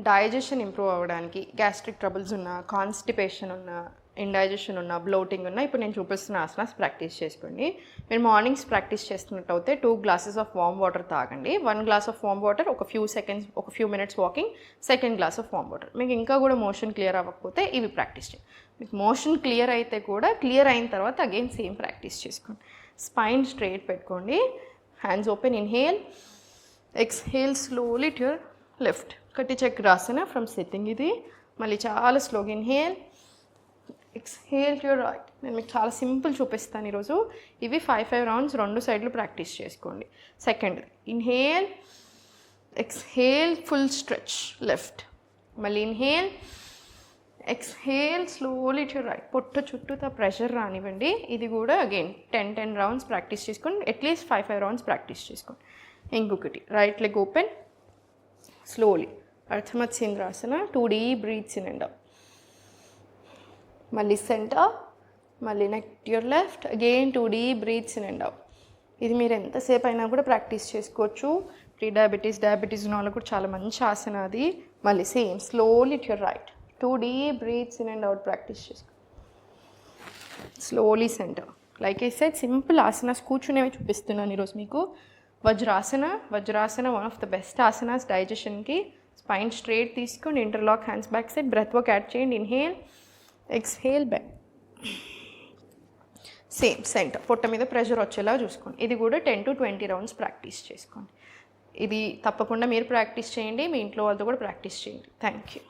Digestion improve అవ్వడానికి, gastric troubles ఉన్న, constipation ఉన్న, ఇండైజెషన్ ఉన్న, బ్లోటింగ్ ఉన్న ఇప్పుడు నేను చూపిస్తున్న ఆసనాస్ ప్రాక్టీస్ చేసుకోండి. మీరు మార్నింగ్స్ ప్రాక్టీస్ చేస్తున్నట్టు అయితే 2 glasses ఆఫ్ వామ్ వాటర్ తాగండి. 1 glass ఆఫ్ వామ్ వాటర్, ఒక few minutes walking, second glass of warm water. మీకు ఇంకా కూడా మోషన్ క్లియర్ అవ్వకపోతే ఇవి ప్రాక్టీస్ చేయండి. మీకు మోషన్ క్లియర్ అయితే కూడా క్లియర్ అయిన తర్వాత అగైన్ సేమ్ ప్రాక్టీస్ చేసుకోండి. స్పైన్ స్ట్రైట్ పెట్టుకోండి, hands open, inhale, exhale slowly to your left. కటి చక్రాసన ఫ్రమ్ సిట్టింగ్. ఇది మళ్ళీ చాలా స్లోగా inhale, exhale to your right. నేను మీకు చాలా సింపుల్ చూపిస్తాను ఈరోజు. ఇవి 5 rounds 2 సైడ్లు ప్రాక్టీస్ చేసుకోండి. Second inhale, exhale, full stretch left. మళ్ళీ inhale, exhale slowly to right. పొట్ట చుట్టూతో ప్రెషర్ రానివ్వండి. ఇది కూడా అగైన్ 10 rounds ప్రాక్టీస్ చేసుకోండి. అట్లీస్ట్ 5 rounds ప్రాక్టీస్ చేసుకోండి. ఇంకొకటి right leg open, slowly Ardha Matsyendrasana. 2 deep breaths in and out. మళ్ళీ సెంటర్, మళ్ళీ neck your left, again 2 deep breaths in and out. ఇది మీరు ఎంతసేపు అయినా కూడా ప్రాక్టీస్ చేసుకోవచ్చు. ప్రీ డయాబెటీస్ ఉన్న వాళ్ళకు కూడా చాలా మంచి ఆసన అది. మళ్ళీ same slowly to your right, 2 deep breaths in and out practice చేసుకో. Slowly centre. Like I said simple asanas కూర్చునేవి చూపిస్తున్నాను ఈరోజు మీకు. Vajrasana one of the best asanas డైజెషన్కి. స్పైన్ స్ట్రైట్ తీసుకొని interlock hands back side. Breath work add చేయండి. Inhale, exhale, back. Same centre, పొట్ట మీద ప్రెషర్ వచ్చేలా చూసుకోండి. ఇది కూడా 10 to 20 rounds ప్రాక్టీస్ చేసుకోండి. ఇది తప్పకుండా మీరు ప్రాక్టీస్ చేయండి, మీ ఇంట్లో వాళ్ళతో కూడా ప్రాక్టీస్ చేయండి. Thank you.